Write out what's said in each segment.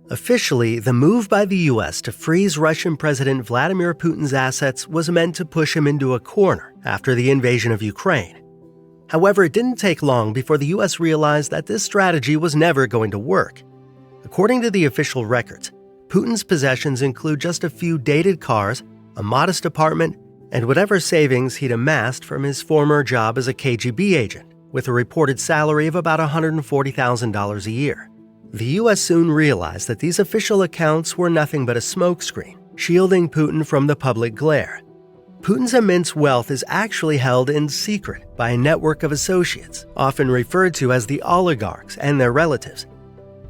Officially, the move by the US to freeze Russian President Vladimir Putin's assets was meant to push him into a corner after the invasion of Ukraine. However, it didn't take long before the US realized that this strategy was never going to work. According to the official records, Putin's possessions include just a few dated cars, a modest apartment, and whatever savings he'd amassed from his former job as a KGB agent, with a reported salary of about $140,000 a year. The US soon realized that these official accounts were nothing but a smokescreen, shielding Putin from the public glare. Putin's immense wealth is actually held in secret by a network of associates, often referred to as the oligarchs and their relatives.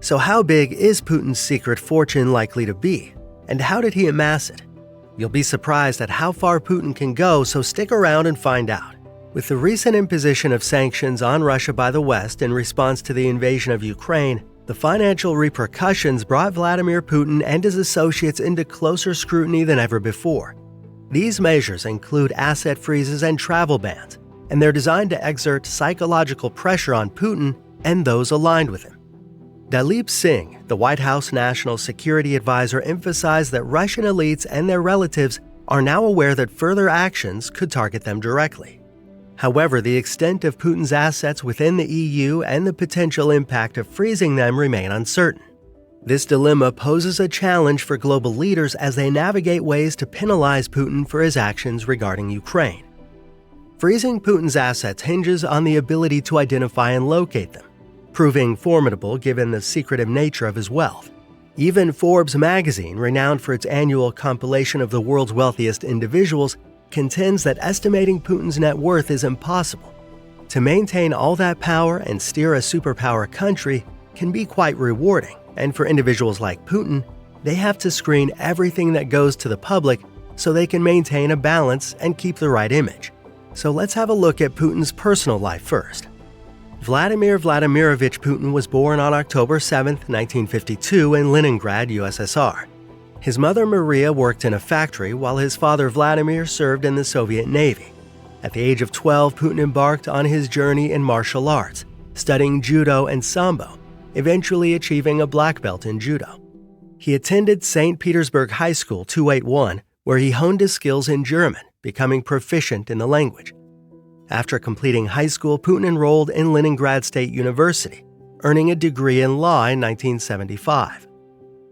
So how big is Putin's secret fortune likely to be? And how did he amass it? You'll be surprised at how far Putin can go, so stick around and find out. With the recent imposition of sanctions on Russia by the West in response to the invasion of Ukraine, the financial repercussions brought Vladimir Putin and his associates into closer scrutiny than ever before. These measures include asset freezes and travel bans, and they're designed to exert psychological pressure on Putin and those aligned with him. Dalip Singh, the White House National Security Advisor, emphasized that Russian elites and their relatives are now aware that further actions could target them directly. However, the extent of Putin's assets within the EU and the potential impact of freezing them remain uncertain. This dilemma poses a challenge for global leaders as they navigate ways to penalize Putin for his actions regarding Ukraine. Freezing Putin's assets hinges on the ability to identify and locate them, proving formidable given the secretive nature of his wealth. Even Forbes magazine, renowned for its annual compilation of the world's wealthiest individuals, contends that estimating Putin's net worth is impossible. To maintain all that power and steer a superpower country can be quite rewarding, and for individuals like Putin, they have to screen everything that goes to the public so they can maintain a balance and keep the right image. So let's have a look at Putin's personal life first. Vladimir Vladimirovich Putin was born on October 7, 1952 in Leningrad, USSR. His mother Maria worked in a factory while his father Vladimir served in the Soviet Navy. At the age of 12, Putin embarked on his journey in martial arts, studying judo and sambo, eventually achieving a black belt in judo. He attended St. Petersburg High School 281, where he honed his skills in German, becoming proficient in the language. After completing high school, Putin enrolled in Leningrad State University, earning a degree in law in 1975.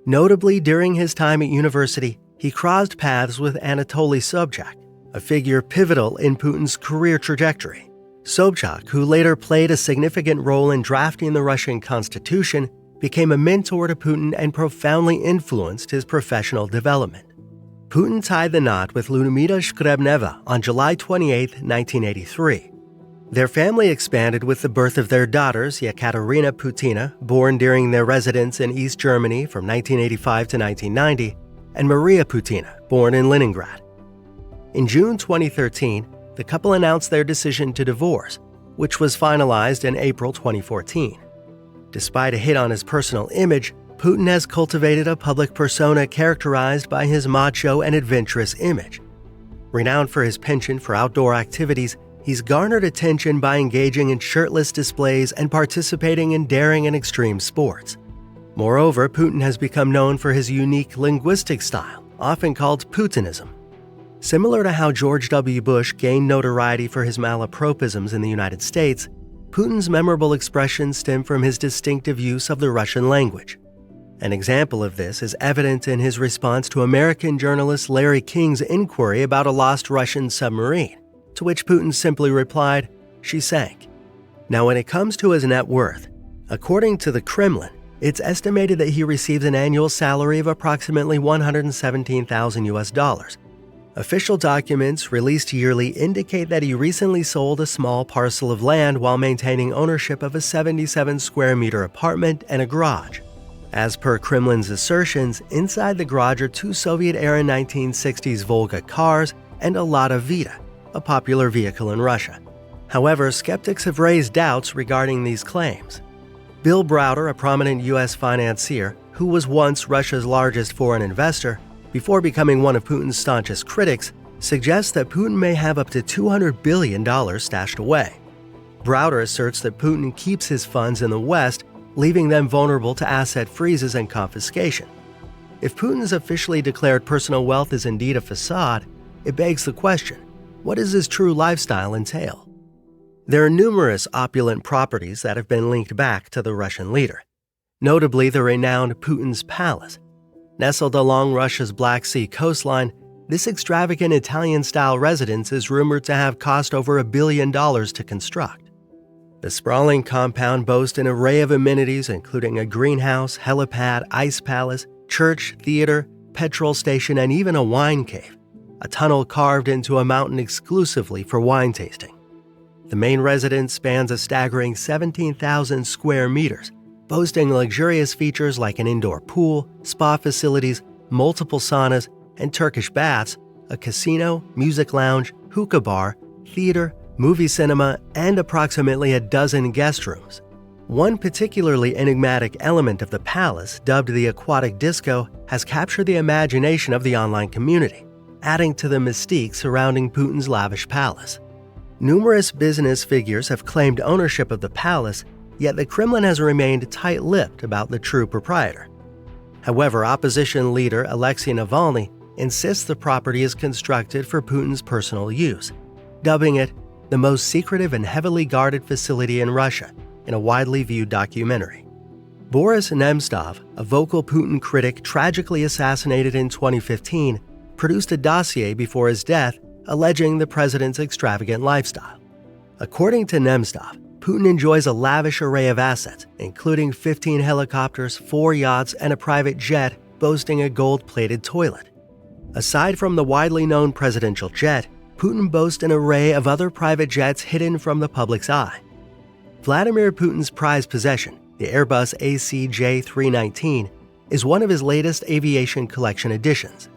Notably, during his time at university, he crossed paths with Anatoly Sobchak, a figure pivotal in Putin's career trajectory. Sobchak, who later played a significant role in drafting the Russian constitution, became a mentor to Putin and profoundly influenced his professional development. Putin tied the knot with Lyudmila Shkrebneva on July 28, 1983. Their family expanded with the birth of their daughters, Yekaterina Putina, born during their residence in East Germany from 1985 to 1990, and Maria Putina, born in Leningrad. In June 2013, the couple announced their decision to divorce, which was finalized in April 2014. Despite a hit on his personal image, Putin has cultivated a public persona characterized by his macho and adventurous image. Renowned for his penchant for outdoor activities, he's garnered attention by engaging in shirtless displays and participating in daring and extreme sports. Moreover, Putin has become known for his unique linguistic style, often called Putinism. Similar to how George W. Bush gained notoriety for his malapropisms in the United States, Putin's memorable expressions stem from his distinctive use of the Russian language. An example of this is evident in his response to American journalist Larry King's inquiry about a lost Russian submarine, to which Putin simply replied, "She sank." Now, when it comes to his net worth, according to the Kremlin, it's estimated that he receives an annual salary of approximately $117,000 US. Official documents released yearly indicate that he recently sold a small parcel of land while maintaining ownership of a 77 square meter apartment and a garage. As per Kremlin's assertions, inside the garage are two Soviet-era 1960s Volga cars and a Lada Vita, a popular vehicle in Russia. However, skeptics have raised doubts regarding these claims. Bill Browder, a prominent U.S. financier who was once Russia's largest foreign investor, before becoming one of Putin's staunchest critics, suggests that Putin may have up to $200 billion stashed away. Browder asserts that Putin keeps his funds in the West, leaving them vulnerable to asset freezes and confiscation. If Putin's officially declared personal wealth is indeed a facade, it begs the question, what does his true lifestyle entail? There are numerous opulent properties that have been linked back to the Russian leader, notably the renowned Putin's Palace. Nestled along Russia's Black Sea coastline, this extravagant Italian-style residence is rumored to have cost over $1 billion to construct. The sprawling compound boasts an array of amenities including a greenhouse, helipad, ice palace, church, theater, petrol station, and even a wine cave, a tunnel carved into a mountain exclusively for wine tasting. The main residence spans a staggering 17,000 square meters, boasting luxurious features like an indoor pool, spa facilities, multiple saunas, and Turkish baths, a casino, music lounge, hookah bar, theater, movie cinema, and approximately a dozen guest rooms. One particularly enigmatic element of the palace, dubbed the aquatic disco, has captured the imagination of the online community, adding to the mystique surrounding Putin's lavish palace. Numerous business figures have claimed ownership of the palace, yet the Kremlin has remained tight-lipped about the true proprietor. However, opposition leader Alexei Navalny insists the property is constructed for Putin's personal use, dubbing it the most secretive and heavily guarded facility in Russia in a widely viewed documentary. Boris Nemtsov, a vocal Putin critic tragically assassinated in 2015, produced a dossier before his death alleging the president's extravagant lifestyle. According to Nemtsov, Putin enjoys a lavish array of assets, including 15 helicopters, 4 yachts, and a private jet boasting a gold-plated toilet. Aside from the widely known presidential jet, Putin boasts an array of other private jets hidden from the public's eye. Vladimir Putin's prized possession, the Airbus ACJ319, is one of his latest aviation collection additions.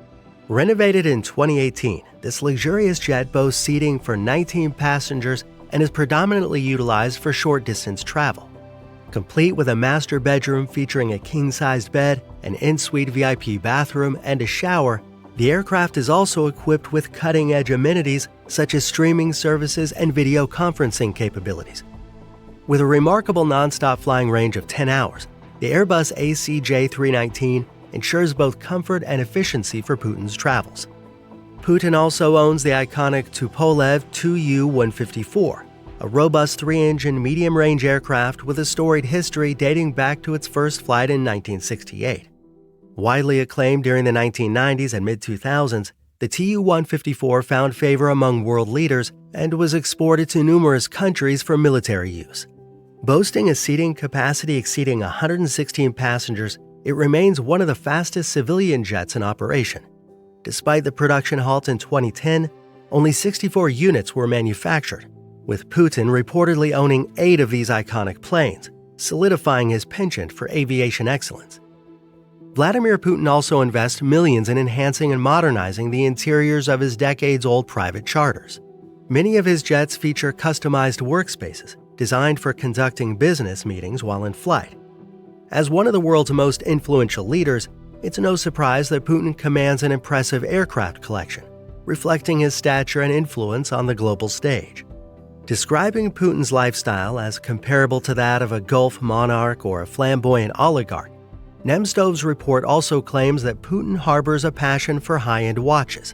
Renovated in 2018, this luxurious jet boasts seating for 19 passengers and is predominantly utilized for short-distance travel. Complete with a master bedroom featuring a king-sized bed, an in-suite VIP bathroom, and a shower, the aircraft is also equipped with cutting-edge amenities such as streaming services and video conferencing capabilities. With a remarkable non-stop flying range of 10 hours, the Airbus ACJ319 ensures both comfort and efficiency for Putin's travels. Putin also owns the iconic Tupolev Tu-154, a robust 3-engine medium-range aircraft with a storied history dating back to its first flight in 1968. Widely acclaimed during the 1990s and mid-2000s, the Tu-154 found favor among world leaders and was exported to numerous countries for military use. Boasting a seating capacity exceeding 116 passengers, it remains one of the fastest civilian jets in operation. Despite the production halt in 2010, only 64 units were manufactured, with Putin reportedly owning 8 of these iconic planes, solidifying his penchant for aviation excellence. Vladimir Putin also invests millions in enhancing and modernizing the interiors of his decades-old private charters. Many of his jets feature customized workspaces designed for conducting business meetings while in flight. As one of the world's most influential leaders, it's no surprise that Putin commands an impressive aircraft collection, reflecting his stature and influence on the global stage. Describing Putin's lifestyle as comparable to that of a Gulf monarch or a flamboyant oligarch, Nemtsov's report also claims that Putin harbors a passion for high-end watches.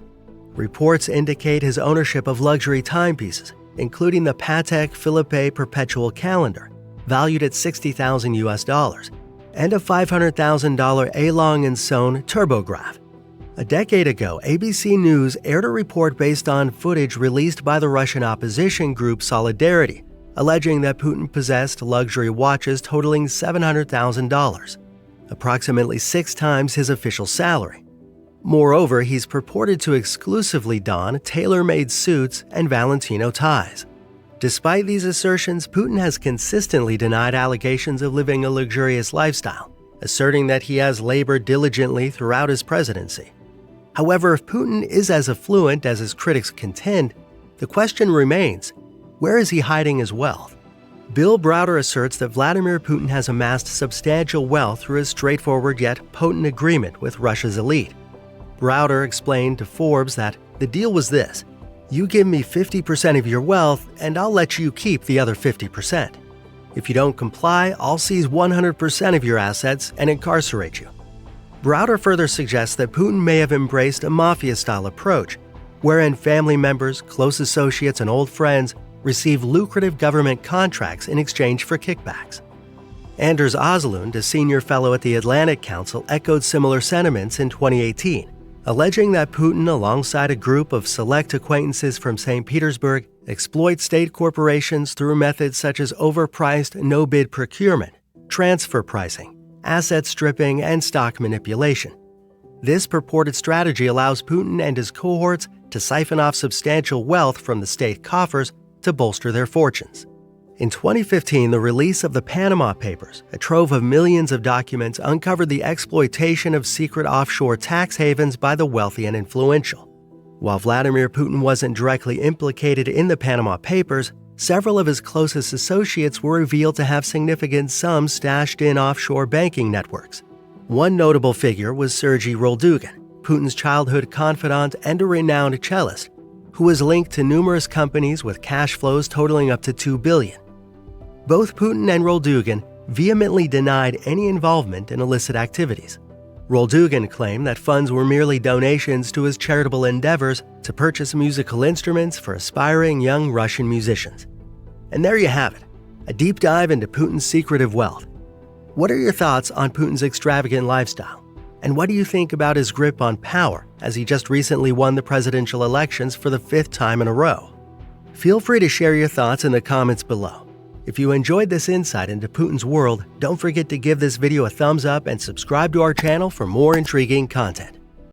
Reports indicate his ownership of luxury timepieces, including the Patek Philippe Perpetual Calendar, valued at $60,000, and a $500,000 A. Son turbograph. A decade ago, ABC News aired a report based on footage released by the Russian opposition group Solidarity, alleging that Putin possessed luxury watches totaling $700,000, approximately 6 times his official salary. Moreover, he's purported to exclusively don tailor-made suits and Valentino ties. Despite these assertions, Putin has consistently denied allegations of living a luxurious lifestyle, asserting that he has labored diligently throughout his presidency. However, if Putin is as affluent as his critics contend, the question remains, where is he hiding his wealth? Bill Browder asserts that Vladimir Putin has amassed substantial wealth through his straightforward yet potent agreement with Russia's elite. Browder explained to Forbes that the deal was this: you give me 50% of your wealth and I'll let you keep the other 50%. If you don't comply, I'll seize 100% of your assets and incarcerate you. Browder further suggests that Putin may have embraced a mafia-style approach, wherein family members, close associates, and old friends receive lucrative government contracts in exchange for kickbacks. Anders Oslund, a senior fellow at the Atlantic Council, echoed similar sentiments in 2018, alleging that Putin, alongside a group of select acquaintances from St. Petersburg, exploits state corporations through methods such as overpriced no-bid procurement, transfer pricing, asset stripping, and stock manipulation. This purported strategy allows Putin and his cohorts to siphon off substantial wealth from the state coffers to bolster their fortunes. In 2015, the release of the Panama Papers, a trove of millions of documents, uncovered the exploitation of secret offshore tax havens by the wealthy and influential. While Vladimir Putin wasn't directly implicated in the Panama Papers, several of his closest associates were revealed to have significant sums stashed in offshore banking networks. One notable figure was Sergei Roldugin, Putin's childhood confidant and a renowned cellist, who was linked to numerous companies with cash flows totaling up to $2 billion. Both Putin and Roldugin vehemently denied any involvement in illicit activities. Roldugin claimed that funds were merely donations to his charitable endeavors to purchase musical instruments for aspiring young Russian musicians. And there you have it, a deep dive into Putin's secretive wealth. What are your thoughts on Putin's extravagant lifestyle? And what do you think about his grip on power, as he just recently won the presidential elections for the 5th time in a row? Feel free to share your thoughts in the comments below. If you enjoyed this insight into Putin's world, don't forget to give this video a thumbs up and subscribe to our channel for more intriguing content.